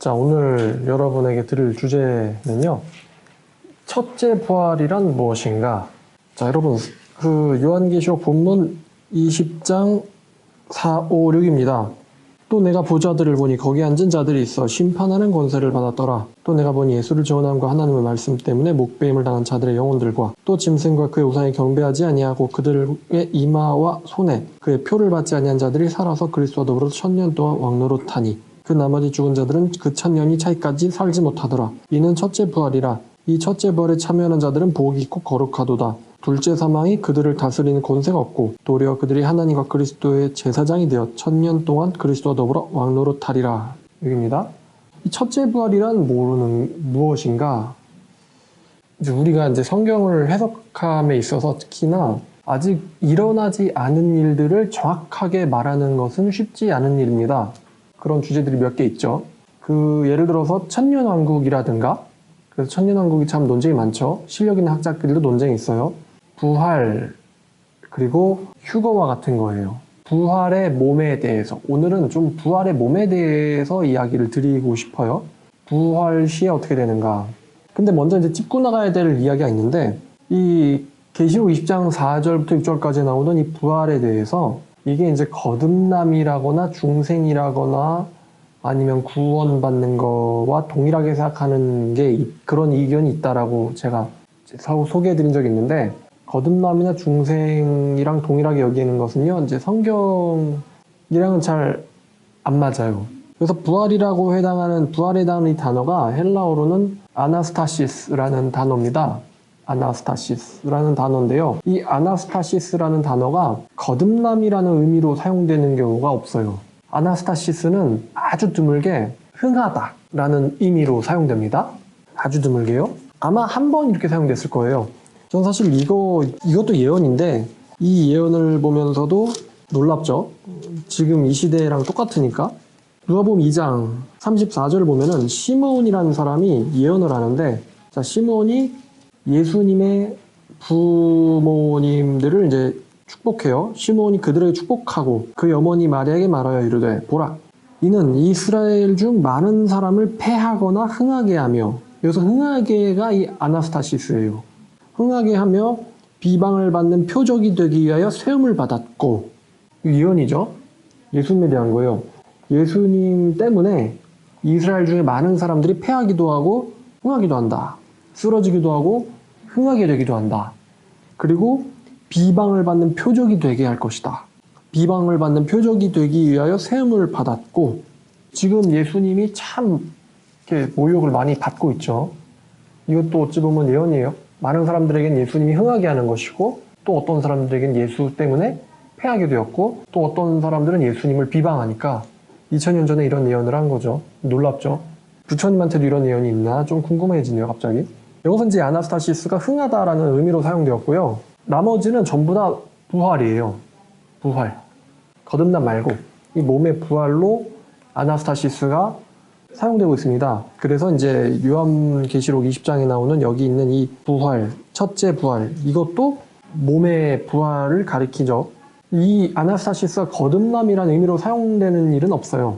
자, 오늘 여러분에게 드릴 주제는요. 첫째 부활이란 무엇인가? 자, 여러분, 요한계시록 본문 20장 4, 5, 6입니다. 또 내가 보좌들을 보니 거기 앉은 자들이 있어 심판하는 권세를 받았더라. 또 내가 보니 예수를 전함과 하나님의 말씀 때문에 목배임을 당한 자들의 영혼들과 또 짐승과 그의 우상에 경배하지 아니하고 그들의 이마와 손에 그의 표를 받지 아니한 자들이 살아서 그리스도와 더불어 1000년 동안 왕노릇하니 그 나머지 죽은 자들은 그 1000년이 차이까지 살지 못하더라. 이는 첫째 부활이라. 이 첫째 부활에 참여하는 자들은 복이 있고 거룩하도다. 둘째 사망이 그들을 다스리는 권세가 없고 도리어 그들이 하나님과 그리스도의 제사장이 되어 1000년 동안 그리스도와 더불어 왕노릇하리라. 여기입니다. 이 첫째 부활이란 무엇인가? 이제 우리가 이제 성경을 해석함에 있어서 특히나 아직 일어나지 않은 일들을 정확하게 말하는 것은 쉽지 않은 일입니다. 그런 주제들이 몇 개 있죠. 예를 들어서 천년왕국이라든가, 그래서 천년왕국이 참 논쟁이 많죠. 실력 있는 학자들도 논쟁이 있어요. 부활, 그리고 휴거와 같은 거예요. 부활의 몸에 대해서, 오늘은 좀 부활의 몸에 대해서 이야기를 드리고 싶어요. 부활 시에 어떻게 되는가. 근데 먼저 이제 짚고 나가야 될 이야기가 있는데, 이 계시록 20장 4절부터 6절까지 나오는 이 부활에 대해서 이게 이제 거듭남이라거나 중생이라거나 아니면 구원받는 거와 동일하게 생각하는 게 그런 의견이 있다라고 제가 소개해드린 적이 있는데, 거듭남이나 중생이랑 동일하게 여기는 것은요, 이제 성경이랑은 잘 안 맞아요. 그래서 부활에 해당하는 이 단어가 헬라어로는 아나스타시스라는 단어입니다. 아나스타시스라는 단어인데요. 이 아나스타시스라는 단어가 거듭남이라는 의미로 사용되는 경우가 없어요. 아나스타시스는 아주 드물게 흥하다라는 의미로 사용됩니다. 아주 드물게요. 아마 한 번 이렇게 사용됐을 거예요. 전 사실 이것도 예언인데 이 예언을 보면서도 놀랍죠. 지금 이 시대랑 똑같으니까. 누가복음 2장 34절을 보면은 시므온이라는 사람이 예언을 하는데, 자, 시므온이 예수님의 부모님들을 이제 축복해요. 시므온이 그들에게 축복하고 그의 어머니 마리아에게 말하여 이르되, 보라, 이는 이스라엘 중 많은 사람을 패하거나 흥하게 하며, 여기서 흥하게가 이 아나스타시스예요. 흥하게 하며 비방을 받는 표적이 되기 위하여 세움을 받았고, 예언이죠. 예수님에 대한 거예요. 예수님 때문에 이스라엘 중에 많은 사람들이 패하기도 하고 흥하기도 한다. 쓰러지기도 하고 흥하게 되기도 한다. 그리고 비방을 받는 표적이 되게 할 것이다. 비방을 받는 표적이 되기 위하여 세움을 받았고, 지금 예수님이 참 이렇게 모욕을 많이 받고 있죠. 이것도 어찌 보면 예언이에요. 많은 사람들에겐 예수님이 흥하게 하는 것이고, 또 어떤 사람들에겐 예수 때문에 패하게 되었고, 또 어떤 사람들은 예수님을 비방하니까 2000년 전에 이런 예언을 한 거죠. 놀랍죠? 부처님한테도 이런 예언이 있나 좀 궁금해지네요, 갑자기. 여기서 이제 아나스타시스가 흥하다라는 의미로 사용되었고요. 나머지는 전부 다 부활이에요. 부활. 거듭남 말고 이 몸의 부활로 아나스타시스가 사용되고 있습니다. 그래서 이제 요한계시록 20장에 나오는 여기 있는 이 부활, 첫째 부활, 이것도 몸의 부활을 가리키죠. 이 아나스타시스가 거듭남이라는 의미로 사용되는 일은 없어요.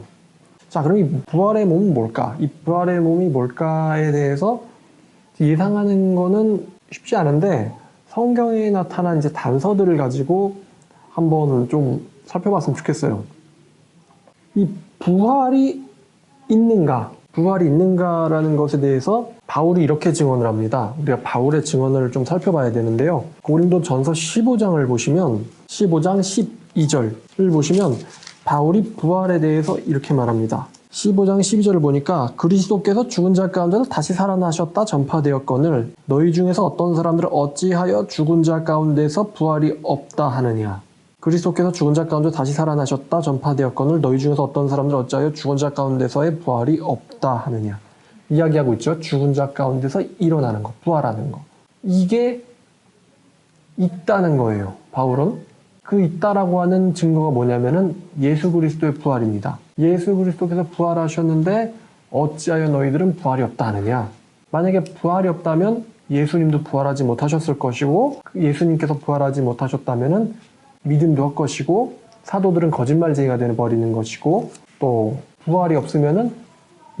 자, 그럼 이 부활의 몸은 뭘까? 이 부활의 몸이 뭘까에 대해서 예상하는 거는 쉽지 않은데, 성경에 나타난 이제 단서들을 가지고 한번 좀 살펴봤으면 좋겠어요. 이 부활이 있는가라는 것에 대해서 바울이 이렇게 증언을 합니다. 우리가 바울의 증언을 좀 살펴봐야 되는데요. 고린도전서 15장을 보시면, 15장 12절을 보시면 바울이 부활에 대해서 이렇게 말합니다. 15장 12절을 보니까 그리스도께서 죽은 자 가운데서 다시 살아나셨다 전파되었거늘 너희 중에서 어떤 사람들은 어찌하여 죽은 자 가운데서 부활이 없다 하느냐. 그리스도께서 죽은 자 가운데 다시 살아나셨다 전파되었거늘 너희 중에서 어떤 사람들은 어찌하여 죽은 자 가운데서의 부활이 없다 하느냐. 이야기하고 있죠. 죽은 자 가운데서 일어나는 것, 부활하는 것. 이게 있다는 거예요. 바울은. 그 있다라고 하는 증거가 뭐냐면은 예수 그리스도의 부활입니다. 예수 그리스도께서 부활하셨는데 어찌하여 너희들은 부활이 없다 하느냐. 만약에 부활이 없다면 예수님도 부활하지 못하셨을 것이고, 예수님께서 부활하지 못하셨다면은 믿음도 헛것이고 사도들은 거짓말쟁이가 되어버리는 것이고, 또 부활이 없으면은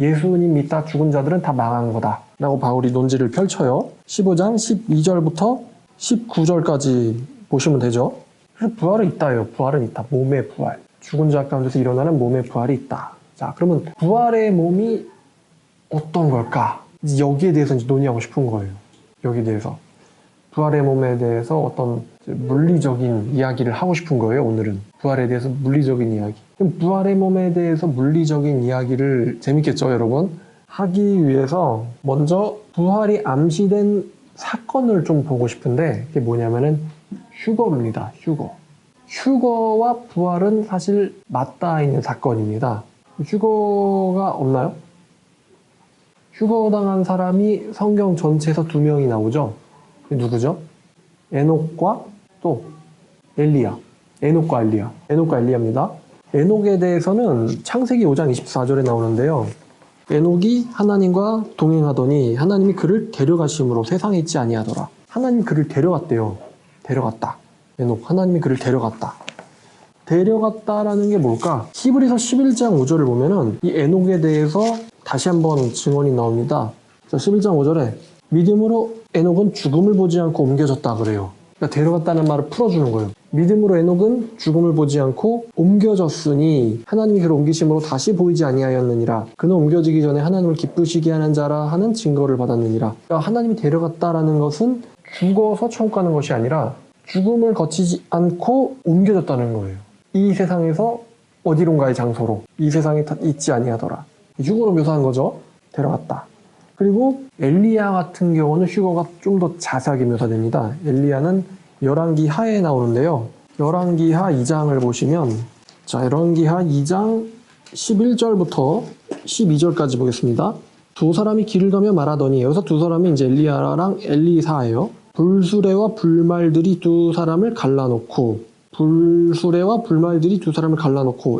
예수님 믿다 죽은 자들은 다 망한 거다 라고 바울이 논지를 펼쳐요. 15장 12절부터 19절까지 보시면 되죠. 그래서 부활은 있다예요. 부활은 있다. 몸의 부활. 죽은 자 가운데서 일어나는 몸의 부활이 있다. 자, 그러면 부활의 몸이 어떤 걸까? 여기에 대해서 이제 논의하고 싶은 거예요. 여기에 대해서. 부활의 몸에 대해서 어떤 물리적인 이야기를 하고 싶은 거예요, 오늘은. 부활에 대해서 물리적인 이야기. 그럼 부활의 몸에 대해서 물리적인 이야기를 재밌겠죠, 여러분? 하기 위해서 먼저 부활이 암시된 사건을 좀 보고 싶은데 그게 뭐냐면은 휴거입니다. 휴거. 휴거와 부활은 사실 맞닿아 있는 사건입니다. 휴거가 없나요? 휴거당한 사람이 성경 전체에서 2명이 나오죠. 누구죠? 에녹과 또 엘리야. 에녹과 엘리야. 에녹과 엘리야입니다. 에녹에 대해서는 창세기 5장 24절에 나오는데요. 에녹이 하나님과 동행하더니 하나님이 그를 데려가심으로 세상에 있지 아니하더라. 하나님이 그를 데려갔대요. 데려갔다. 에녹, 하나님이 그를 데려갔다. 데려갔다라는 게 뭘까? 히브리서 11장 5절을 보면은 이 에녹에 대해서 다시 한번 증언이 나옵니다. 자, 11장 5절에 믿음으로 에녹은 죽음을 보지 않고 옮겨졌다 그래요. 그러니까 데려갔다는 말을 풀어주는 거예요. 믿음으로 에녹은 죽음을 보지 않고 옮겨졌으니 하나님이 그를 옮기심으로 다시 보이지 아니하였느니라. 그는 옮겨지기 전에 하나님을 기쁘시게 하는 자라 하는 증거를 받았느니라. 그러니까 하나님이 데려갔다라는 것은 죽어서 천국 가는 것이 아니라 죽음을 거치지 않고 옮겨졌다는 거예요. 이 세상에서 어디론가의 장소로, 이 세상에 있지 아니하더라. 휴거로 묘사한 거죠. 데려갔다. 그리고 엘리야 같은 경우는 휴거가 좀 더 자세하게 묘사됩니다. 엘리야는 열왕기하에 나오는데요. 열왕기하 2장을 보시면, 자, 열왕기하 2장 11절부터 12절까지 보겠습니다. 두 사람이 길을 가며 말하더니, 여기서 두 사람이 이제 엘리야랑 엘리사예요. 불수레와 불말들이 두 사람을 갈라놓고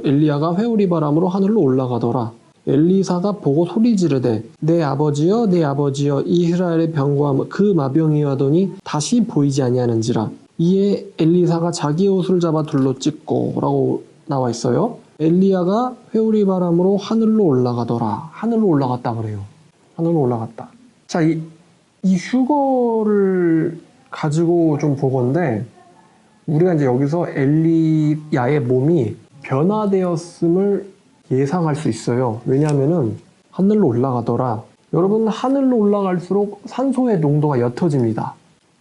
엘리야가 회오리 바람으로 하늘로 올라가더라. 엘리사가 보고 소리 지르되 내 아버지여 내 아버지여 이스라엘의 병과 그 마병이 하더니 다시 보이지 아니하는지라. 이에 엘리사가 자기 옷을 잡아 둘러 찢고 라고 나와 있어요. 엘리야가 회오리 바람으로 하늘로 올라가더라. 하늘로 올라갔다 그래요. 하늘로 올라갔다. 자, 이 휴거를 가지고 좀 보건데 우리가 이제 여기서 엘리야의 몸이 변화되었음을 예상할 수 있어요. 왜냐하면은 하늘로 올라가더라. 여러분, 하늘로 올라갈수록 산소의 농도가 옅어집니다.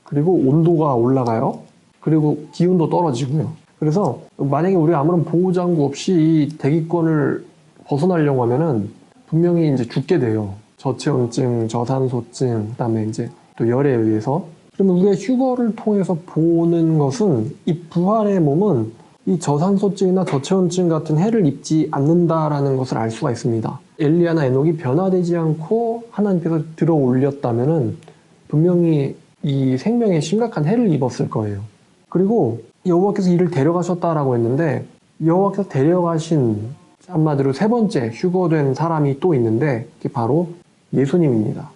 그리고 온도가 올라가요. 그리고 기온도 떨어지고요. 그래서 만약에 우리가 아무런 보호장구 없이 이 대기권을 벗어나려고 하면은 분명히 이제 죽게 돼요. 저체온증, 저산소증, 그다음에 이제 또 열에 의해서. 그러면 우리가 휴거를 통해서 보는 것은 이 부활의 몸은 이 저산소증이나 저체온증 같은 해를 입지 않는다라는 것을 알 수가 있습니다. 엘리야나 에녹이 변화되지 않고 하나님께서 들어 올렸다면은 분명히 이 생명에 심각한 해를 입었을 거예요. 그리고 여호와께서 이를 데려가셨다라고 했는데 여호와께서 데려가신 한마디로 세 번째 휴거된 사람이 또 있는데 그게 바로 예수님입니다.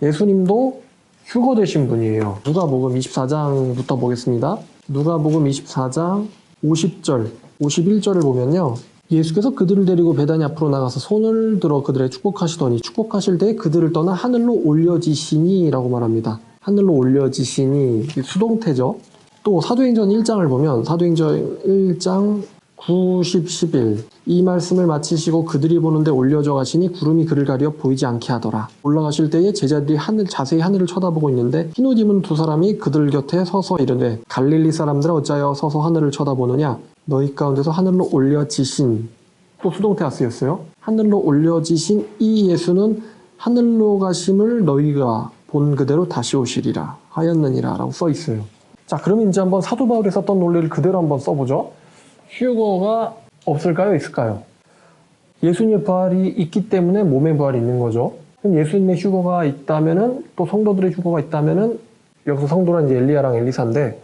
예수님도 휴거되신 분이에요. 누가복음 24장부터 보겠습니다. 누가복음 24장 50절, 51절을 보면요. 예수께서 그들을 데리고 베다니 앞으로 나가서 손을 들어 그들에게 축복하시더니 축복하실 때 그들을 떠나 하늘로 올려지시니 라고 말합니다. 하늘로 올려지시니 수동태죠. 또 사도행전 1장을 보면 사도행전 1장 90, 11 이 말씀을 마치시고 그들이 보는데 올려져 가시니 구름이 그를 가려 보이지 않게 하더라. 올라가실 때에 제자들이 자세히 하늘을 쳐다보고 있는데 흰옷 입은 두 사람이 그들 곁에 서서 이르되 갈릴리 사람들아 어찌하여 서서 하늘을 쳐다보느냐 너희 가운데서 하늘로 올려지신 또 수동태가 쓰였어요. 하늘로 올려지신 이 예수는 하늘로 가심을 너희가 본 그대로 다시 오시리라 하였느니라 라고 써 있어요. 자, 그럼 이제 한번 사도 바울이 썼던 논리를 그대로 한번 써보죠. 휴거가 없을까요? 있을까요? 예수님의 부활이 있기 때문에 몸의 부활이 있는 거죠. 그럼 예수님의 휴거가 있다면은 또 성도들의 휴거가 있다면은 여기서 성도란 이제 엘리야랑 엘리사인데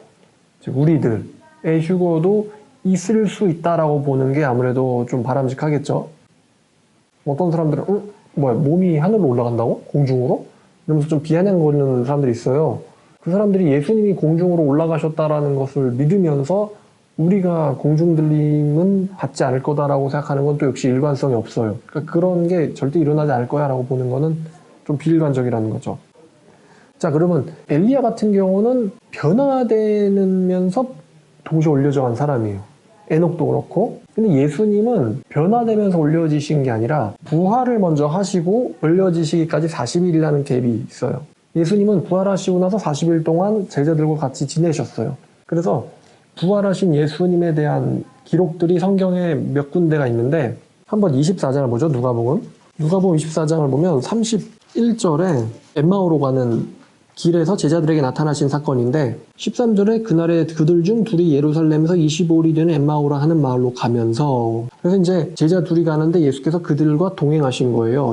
우리들의 휴거도 있을 수 있다라고 보는 게 아무래도 좀 바람직하겠죠. 어떤 사람들은 몸이 하늘로 올라간다고? 공중으로? 이러면서 좀 비아냥거리는 사람들이 있어요. 그 사람들이 예수님이 공중으로 올라가셨다라는 것을 믿으면서 우리가 공중들림은 받지 않을 거다라고 생각하는 건 또 역시 일관성이 없어요. 그러니까 그런 게 절대 일어나지 않을 거야 라고 보는 거는 좀 비일관적이라는 거죠. 자, 그러면 엘리야 같은 경우는 변화되면서 동시에 올려져 간 사람이에요. 에녹도 그렇고. 근데 예수님은 변화되면서 올려지신 게 아니라 부활을 먼저 하시고 올려지시기까지 40일이라는 갭이 있어요. 예수님은 부활하시고 나서 40일 동안 제자들과 같이 지내셨어요. 그래서 부활하신 예수님에 대한 기록들이 성경에 몇 군데가 있는데 한번 24장을 보죠. 누가복음 24장을 보면 31절에 엠마오로 가는 길에서 제자들에게 나타나신 사건인데 13절에 그날에 그들 중 둘이 예루살렘에서 25일이 되는 엠마오라 하는 마을로 가면서 그래서 이제 제자 둘이 가는데 예수께서 그들과 동행하신 거예요.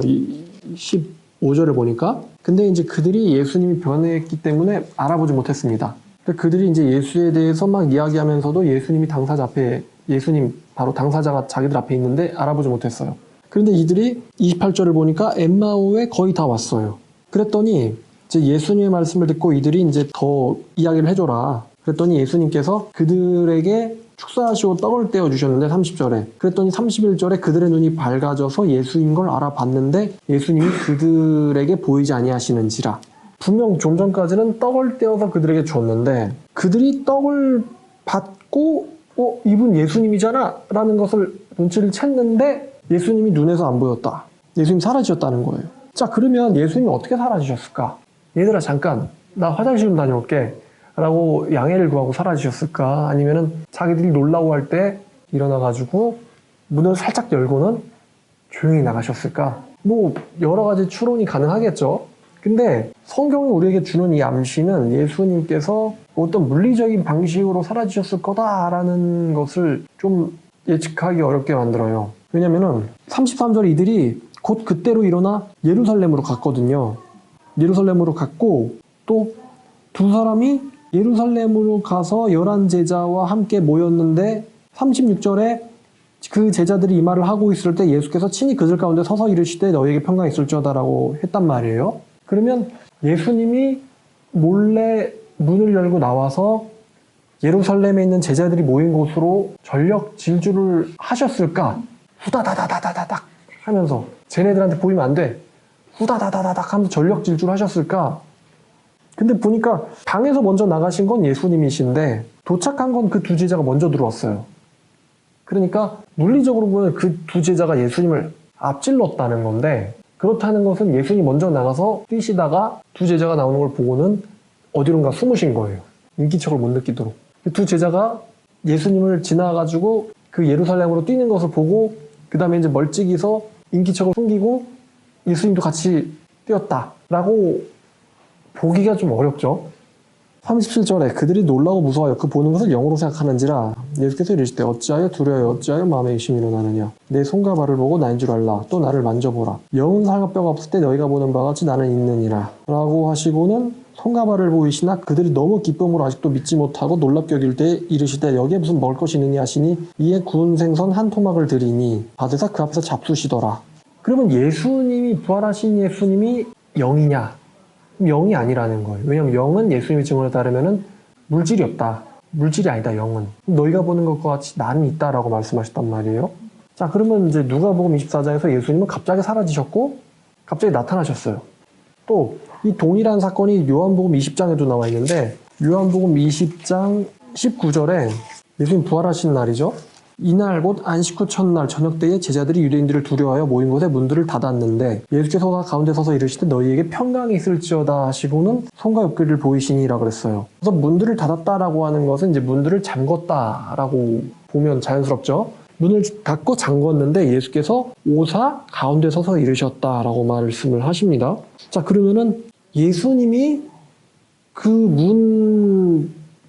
15절을 보니까 근데 이제 그들이 예수님이 변했기 때문에 알아보지 못했습니다. 그들이 이제 예수에 대해서 막 이야기하면서도 예수님이 당사자 앞에 예수님 바로 당사자가 자기들 앞에 있는데 알아보지 못했어요. 그런데 이들이 28절을 보니까 엠마오에 거의 다 왔어요. 그랬더니 이제 예수님의 말씀을 듣고 이들이 이제 더 이야기를 해줘라. 그랬더니 예수님께서 그들에게 축사하시고 떡을 떼어 주셨는데 30절에 그랬더니 31절에 그들의 눈이 밝아져서 예수인 걸 알아봤는데 예수님이 그들에게 보이지 아니하시는지라. 분명 좀 전까지는 떡을 떼어서 그들에게 줬는데 그들이 떡을 받고 이분 예수님이잖아 라는 것을 눈치를 챘는데 예수님이 눈에서 안 보였다. 예수님이 사라지셨다는 거예요. 자, 그러면 예수님이 어떻게 사라지셨을까? 얘들아 잠깐 나 화장실 좀 다녀올게 라고 양해를 구하고 사라지셨을까? 아니면은 자기들이 놀라고 할 때 일어나가지고 문을 살짝 열고는 조용히 나가셨을까? 뭐 여러 가지 추론이 가능하겠죠. 근데 성경이 우리에게 주는 이 암시는 예수님께서 어떤 물리적인 방식으로 사라지셨을 거다라는 것을 좀 예측하기 어렵게 만들어요. 왜냐면은 33절 이들이 곧 그때로 일어나 예루살렘으로 갔거든요. 예루살렘으로 갔고 또 두 사람이 예루살렘으로 가서 11제자와 함께 모였는데 36절에 그 제자들이 이 말을 하고 있을 때 예수께서 친히 그들 가운데 서서 이르시되 너희에게 평강이 있을지어다라고 했단 말이에요. 그러면 예수님이 몰래 문을 열고 나와서 예루살렘에 있는 제자들이 모인 곳으로 전력 질주를 하셨을까? 후다다다다다닥 하면서 쟤네들한테 보이면 안 돼. 후다다다다닥 하면서 전력 질주를 하셨을까? 근데 보니까 방에서 먼저 나가신 건 예수님이신데 도착한 건 그 두 제자가 먼저 들어왔어요. 그러니까 물리적으로 보면 그 두 제자가 예수님을 앞질렀다는 건데 그렇다는 것은 예수님이 먼저 나가서 뛰시다가 두 제자가 나오는 걸 보고는 어디론가 숨으신 거예요. 인기척을 못 느끼도록. 두 제자가 예수님을 지나가지고 그 예루살렘으로 뛰는 것을 보고 그 다음에 이제 멀찍이서 인기척을 숨기고 예수님도 같이 뛰었다라고 보기가 좀 어렵죠. 37절에 그들이 놀라고 무서워하여 그 보는 것을 영으로 생각하는지라 예수께서 이르시되 어찌하여 두려워하여 어찌하여 마음에 의심이 일어나느냐 내 손과 발을 보고 나인 줄 알라 또 나를 만져보라 영은 살과 뼈가 없을 때 너희가 보는 바와 같이 나는 있느니라 라고 하시고는 손과 발을 보이시나 그들이 너무 기쁨으로 아직도 믿지 못하고 놀랍게 여길 때 이르시되 여기에 무슨 먹을 것이 있느냐 하시니 이에 구운 생선 한 토막을 드리니 받으사 그 앞에서 잡수시더라. 그러면 예수님이 부활하신 예수님이 영이냐? 영이 아니라는 거예요. 왜냐하면 영은 예수님의 증언에 따르면 물질이 없다. 물질이 아니다. 영은. 너희가 보는 것과 같이 나는 있다라고 말씀하셨단 말이에요. 자, 그러면 이제 누가복음 24장에서 예수님은 갑자기 사라지셨고 갑자기 나타나셨어요. 또 이 동일한 사건이 요한복음 20장에도 나와 있는데 요한복음 20장 19절에 예수님 부활하신 날이죠. 이날 곧 안식 후 첫날 저녁 때에 제자들이 유대인들을 두려워하여 모인 곳에 문들을 닫았는데 예수께서 가운데 서서 이르시되 너희에게 평강이 있을지어다 하시고는 손과 옆구리를 보이시니라 그랬어요. 그래서 문들을 닫았다라고 하는 것은 이제 문들을 잠궜다라고 보면 자연스럽죠. 문을 닫고 잠궜는데 예수께서 오사 가운데 서서 이르셨다라고 말씀을 하십니다. 자, 그러면은 예수님이 그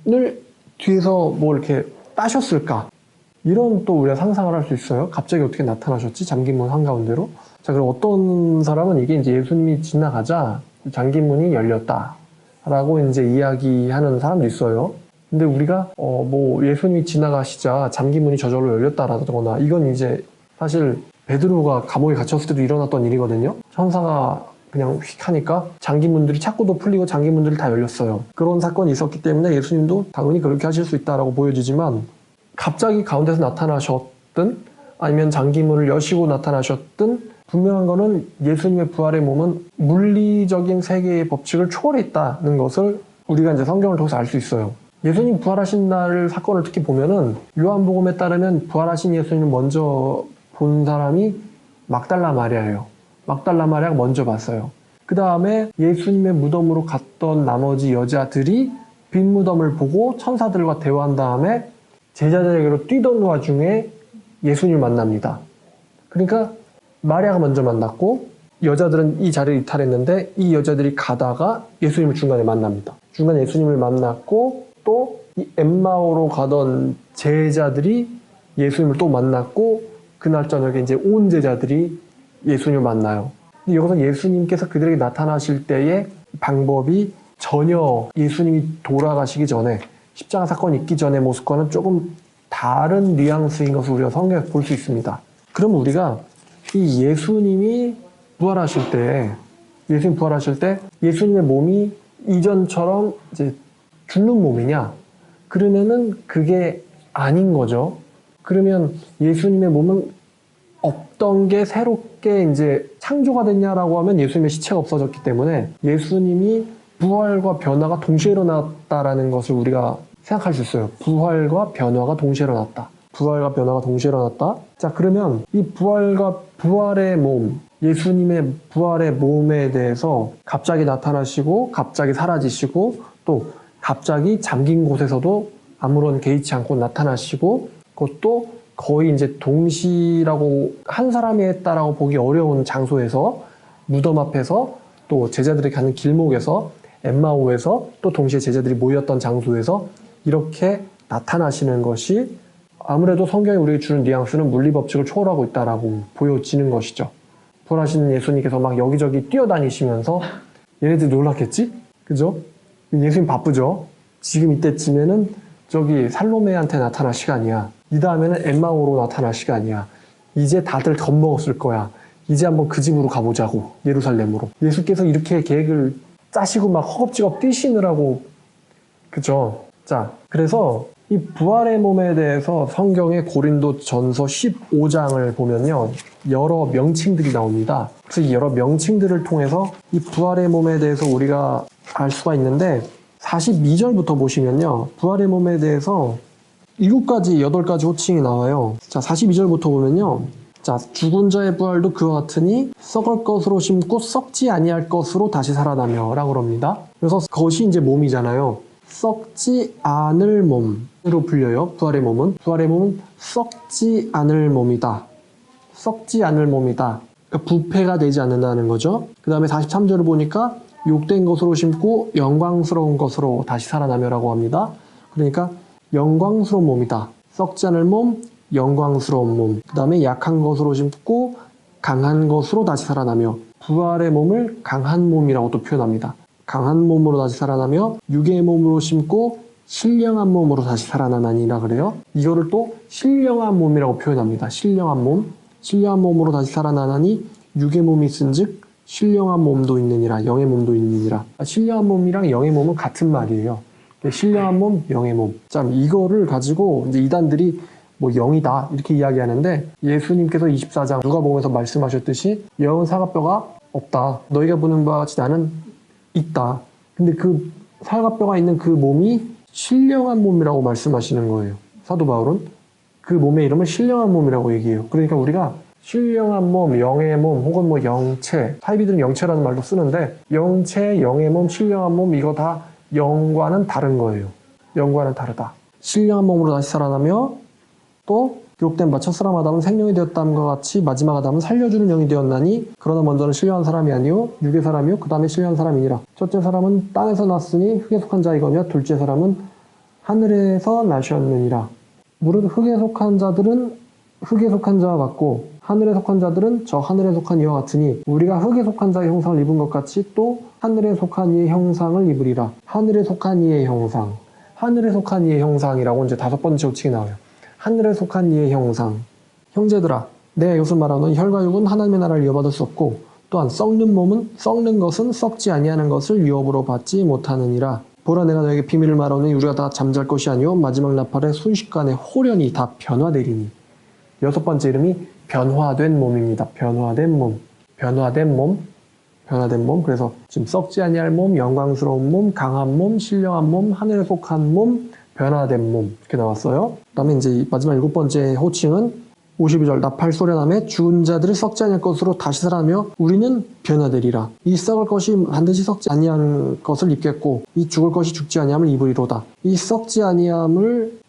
문을 뒤에서 뭐 이렇게 따셨을까? 이런 또 우리가 상상을 할 수 있어요. 갑자기 어떻게 나타나셨지? 잠긴 문 한가운데로. 자, 그럼 어떤 사람은 이게 이제 예수님이 지나가자 잠긴 문이 열렸다라고 이제 이야기하는 사람도 있어요. 근데 우리가 뭐 예수님이 지나가시자 잠긴 문이 저절로 열렸다라거나 이건 이제 사실 베드로가 감옥에 갇혔을 때도 일어났던 일이거든요. 천사가 그냥 휙 하니까 잠긴 문들이 찾고도 풀리고 잠긴 문들이 다 열렸어요. 그런 사건이 있었기 때문에 예수님도 당연히 그렇게 하실 수 있다라고 보여지지만 갑자기 가운데서 나타나셨든 아니면 장기문을 여시고 나타나셨든 분명한 거는 예수님의 부활의 몸은 물리적인 세계의 법칙을 초월했다는 것을 우리가 이제 성경을 통해서 알 수 있어요. 예수님 부활하신 날 사건을 특히 보면은 요한복음에 따르면 부활하신 예수님을 먼저 본 사람이 막달라 마리아예요. 막달라 마리아가 먼저 봤어요. 그 다음에 예수님의 무덤으로 갔던 나머지 여자들이 빈 무덤을 보고 천사들과 대화한 다음에 제자들에게로 뛰던 와중에 예수님을 만납니다. 그러니까 마리아가 먼저 만났고 여자들은 이 자리를 이탈했는데 이 여자들이 가다가 예수님을 중간에 만납니다. 중간에 예수님을 만났고 또 이 엠마오로 가던 제자들이 예수님을 또 만났고 그날 저녁에 이제 온 제자들이 예수님을 만나요. 근데 여기서 예수님께서 그들에게 나타나실 때의 방법이 전혀 예수님이 돌아가시기 전에 십자가 사건이 있기 전의 모습과는 조금 다른 뉘앙스인 것을 우리가 성경에서 볼 수 있습니다. 그럼 우리가 이 예수님이 부활하실 때 예수님의 몸이 이전처럼 이제 죽는 몸이냐? 그러면은 그게 아닌 거죠. 그러면 예수님의 몸은 없던 게 새롭게 이제 창조가 됐냐라고 하면 예수님의 시체가 없어졌기 때문에 예수님이 부활과 변화가 동시에 일어났다라는 것을 우리가 생각할 수 있어요. 부활과 변화가 동시에 일어났다. 부활과 변화가 동시에 일어났다. 자, 그러면 이 부활과 부활의 몸, 예수님의 부활의 몸에 대해서 갑자기 나타나시고 갑자기 사라지시고 또 갑자기 잠긴 곳에서도 아무런 개의치 않고 나타나시고 그것도 거의 이제 동시라고 한 사람이 했다라고 보기 어려운 장소에서 무덤 앞에서 또 제자들이 가는 길목에서 엠마오에서 또 동시에 제자들이 모였던 장소에서 이렇게 나타나시는 것이 아무래도 성경이 우리에게 주는 뉘앙스는 물리법칙을 초월하고 있다라고 보여지는 것이죠. 부활하신 예수님께서 막 여기저기 뛰어다니시면서 얘네들이 놀랐겠지? 그죠? 예수님 바쁘죠? 지금 이때쯤에는 저기 살로메한테 나타날 시간이야. 이 다음에는 엠마오로 나타날 시간이야. 이제 다들 겁먹었을 거야. 이제 한번 그 집으로 가보자고. 예루살렘으로. 예수께서 이렇게 계획을 짜시고 막 허겁지겁 뛰시느라고. 그죠? 자, 그래서 이 부활의 몸에 대해서 성경의 고린도전서 15장을 보면요. 여러 명칭들이 나옵니다. 그래서 이 여러 명칭들을 통해서 이 부활의 몸에 대해서 우리가 알 수가 있는데 42절부터 보시면요. 부활의 몸에 대해서 7가지, 8가지 호칭이 나와요. 자, 42절부터 보면요. 자, 죽은 자의 부활도 그와 같으니 썩을 것으로 심고 썩지 아니할 것으로 다시 살아나며 라고 그럽니다. 그래서 그것이 이제 몸이잖아요. 썩지 않을 몸으로 불려요. 부활의 몸은. 부활의 몸은 썩지 않을 몸이다. 썩지 않을 몸이다. 그러니까 부패가 되지 않는다는 거죠. 그 다음에 43절을 보니까 욕된 것으로 심고 영광스러운 것으로 다시 살아나며 라고 합니다. 그러니까 영광스러운 몸이다. 썩지 않을 몸, 영광스러운 몸. 그 다음에 약한 것으로 심고 강한 것으로 다시 살아나며 부활의 몸을 강한 몸이라고 또 표현합니다. 강한 몸으로 다시 살아나며 육의 몸으로 심고 신령한 몸으로 다시 살아나나니라 그래요. 이거를 또 신령한 몸이라고 표현합니다. 신령한 몸. 신령한 몸으로 다시 살아나나니 육의 몸이 있은즉 신령한 몸도 있느니라. 영의 몸도 있느니라. 신령한 몸이랑 영의 몸은 같은 말이에요. 신령한 몸, 영의 몸. 자, 이거를 가지고 이제 이단들이 뭐 영이다 이렇게 이야기하는데 예수님께서 24장 누가복음에서 말씀하셨듯이 영은 사각뼈가 없다. 너희가 보는 바와 같이 나는 있다. 근데 그 사각뼈가 있는 그 몸이 신령한 몸이라고 말씀하시는 거예요. 사도 바울은 그 몸의 이름을 신령한 몸이라고 얘기해요. 그러니까 우리가 신령한 몸, 영의 몸, 혹은 뭐 영체, 사이비들은 영체라는 말도 쓰는데 영체, 영의 몸, 신령한 몸 이거 다 영과는 다른 거예요. 영과는 다르다. 신령한 몸으로 다시 살아나며 또 기록된 바 첫사람 아담은 생명이 되었다함과 같이 마지막 아담은 살려주는 영이 되었나니 그러나 먼저는 신령한 사람이 아니요 육의 사람이요 그 다음에 신령한 사람이니라. 첫째 사람은 땅에서 났으니 흙에 속한 자이거니와 둘째 사람은 하늘에서 나셨느니라. 무릇 흙에 속한 자들은 흙에 속한 자와 같고 하늘에 속한 자들은 저 하늘에 속한 이와 같으니 우리가 흙에 속한 자의 형상을 입은 것 같이 또 하늘에 속한 이의 형상을 입으리라. 하늘에 속한 이의 형상, 하늘에 속한 이의 형상이라고 이제 5번째 호칭이 나와요. 하늘에 속한 이의 형상. 형제들아, 내가 이것을 말하노니 혈과 육은 하나님의 나라를 이어받을 수 없고 또한 썩는 것은 썩지 아니하는 것을 유업으로 받지 못하느니라. 보라 내가 너에게 비밀을 말하오니 우리가 다 잠잘 것이 아니오 마지막 나팔에 순식간에 호련히 다 변화되리니. 여섯 번째 이름이 변화된 몸입니다. 변화된 몸. 변화된 몸. 변화된 몸. 그래서 지금 썩지 아니할 몸, 영광스러운 몸, 강한 몸, 신령한 몸, 하늘에 속한 몸, 변화된 몸 이렇게 나왔어요. 그 다음에 이제 마지막 일곱 번째 호칭은 52절 나팔 소리나매 죽은 자들이 썩지 아니할 것으로 다시 살아나며 우리는 변화되리라. 이 썩을 것이 반드시 썩지 아니할 것을 입겠고 이 죽을 것이 죽지 아니함을 입으리로다. 이 썩지 아니함을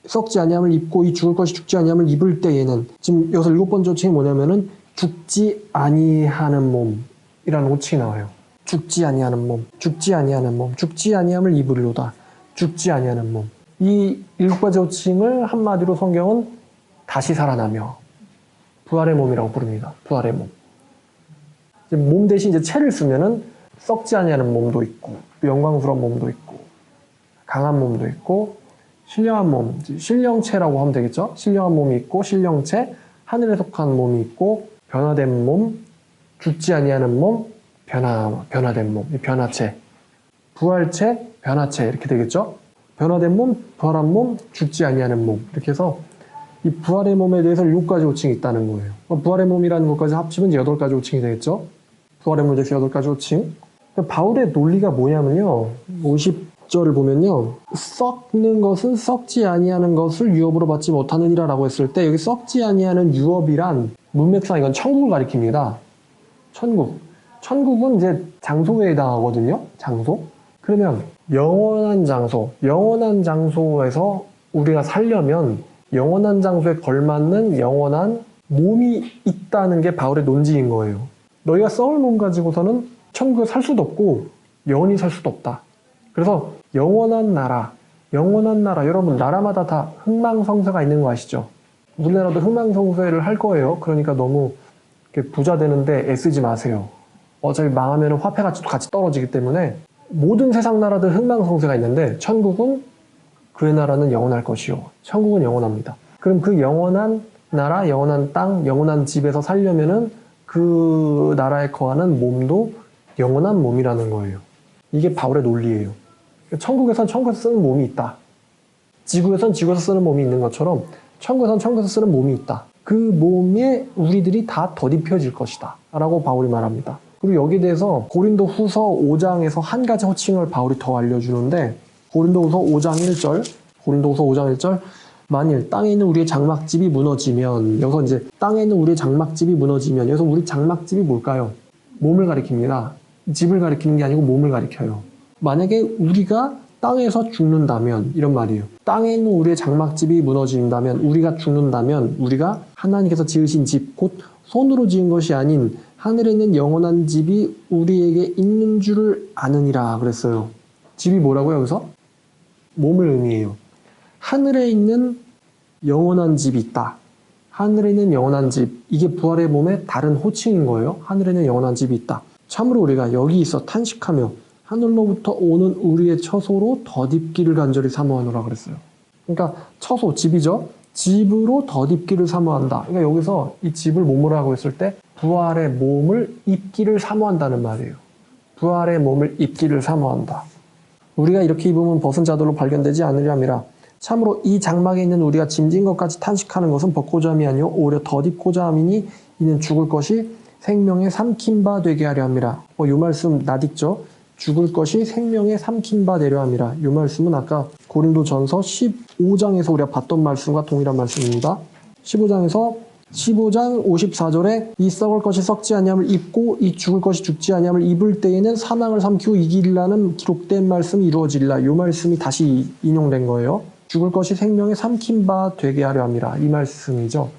입고 이 죽을 것이 죽지 아니함을 입을 때에는 지금 여기서 일곱 번째 호칭이 뭐냐면은 죽지 아니하는 몸이라는 호칭이 나와요. 죽지 아니하는 몸, 죽지 아니하는 몸, 죽지 아니함을 입으리로다. 죽지 아니하는 몸. 이 일곱 가지 호칭을 한마디로 성경은 다시 살아나며 부활의 몸이라고 부릅니다. 부활의 몸. 몸 대신 이제 체를 쓰면은 썩지 아니하는 몸도 있고, 영광스러운 몸도 있고, 강한 몸도 있고, 신령한 몸, 신령체라고 하면 되겠죠? 신령한 몸이 있고, 신령체, 하늘에 속한 몸이 있고, 변화된 몸, 죽지 아니하는 몸, 변화된 몸, 변화체, 부활체, 변화체 이렇게 되겠죠? 변화된 몸, 부활한 몸, 죽지 아니하는 몸 이렇게 해서 이 부활의 몸에 대해서 7가지 호칭이 있다는 거예요. 부활의 몸이라는 것까지 합치면 이제 8가지 호칭이 되겠죠? 부활의 몸에 대해서 8가지 호칭. 바울의 논리가 뭐냐면요. 50절을 보면요. 썩는 것은 썩지 아니하는 것을 유업으로 받지 못하느니라 라고 했을 때 여기 썩지 아니하는 유업이란 문맥상 이건 천국을 가리킵니다. 천국. 천국은 이제 장소에 해당하거든요. 장소. 그러면 영원한 장소에서 우리가 살려면 영원한 장소에 걸맞는 영원한 몸이 있다는 게 바울의 논지인 거예요. 너희가 썩을 몸 가지고서는 천국에 살 수도 없고 영원히 살 수도 없다. 그래서 영원한 나라, 여러분 나라마다 다 흥망성쇠가 있는 거 아시죠? 우리나라도 흥망성쇠를 할 거예요. 그러니까 너무 부자 되는데 애쓰지 마세요. 어차피 망하면 화폐가치도 같이 떨어지기 때문에 모든 세상 나라들 흥망성쇠가 있는데 천국은 그의 나라는 영원할 것이요. 천국은 영원합니다. 그럼 그 영원한 나라, 영원한 땅, 영원한 집에서 살려면은 그 나라에 거하는 몸도 영원한 몸이라는 거예요. 이게 바울의 논리예요. 천국에선 천국에서 쓰는 몸이 있다. 지구에선 지구에서 쓰는 몸이 있는 것처럼 천국에선 천국에서 쓰는 몸이 있다. 그 몸에 우리들이 다 덧입혀질 것이다. 라고 바울이 말합니다. 그리고 여기에 대해서 고린도 후서 5장에서 한 가지 호칭을 바울이 더 알려주는데 고린도후서 5장 1절 만일 땅에 있는 우리의 장막집이 무너지면 여기서 이제 땅에 있는 우리의 장막집이 무너지면 여기서 우리 장막집이 뭘까요? 몸을 가리킵니다. 집을 가리키는 게 아니고 몸을 가리켜요. 만약에 우리가 땅에서 죽는다면 이런 말이에요. 땅에 있는 우리의 장막집이 무너진다면 우리가 죽는다면 우리가 하나님께서 지으신 집 곧 손으로 지은 것이 아닌 하늘에 있는 영원한 집이 우리에게 있는 줄을 아느니라 그랬어요. 집이 뭐라고요 여기서? 몸을 의미해요. 하늘에 있는 영원한 집이 있다. 하늘에 있는 영원한 집. 이게 부활의 몸의 다른 호칭인 거예요. 하늘에 있는 영원한 집이 있다. 참으로 우리가 여기 있어 탄식하며 하늘로부터 오는 우리의 처소로 덧입기를 간절히 사모하노라 그랬어요. 그러니까 처소, 집이죠. 집으로 덧입기를 사모한다. 그러니까 여기서 이 집을 몸으로 하고 있을 때 부활의 몸을 입기를 사모한다는 말이에요. 부활의 몸을 입기를 사모한다. 우리가 이렇게 입으면 벗은 자들로 발견되지 않으리함이라. 참으로 이 장막에 있는 우리가 짐진 것까지 탄식하는 것은 벗고자 함이 아니요 오히려 덧입고자 함이니 이는 죽을 것이 생명에 삼킨 바 되게 하려 함이라. 이 말씀 낯익죠? 죽을 것이 생명에 삼킨 바 되려 함이라. 이 말씀은 아까 고린도전서 15장에서 우리가 봤던 말씀과 동일한 말씀입니다. 15장 54절에 이 썩을 것이 썩지 아니함을 입고 이 죽을 것이 죽지 아니함을 입을 때에는 사망을 삼키고 이기리라는 기록된 말씀이 이루어지리라. 이 말씀이 다시 인용된 거예요. 죽을 것이 생명에 삼킨 바 되게 하려 함이라. 이 말씀이죠.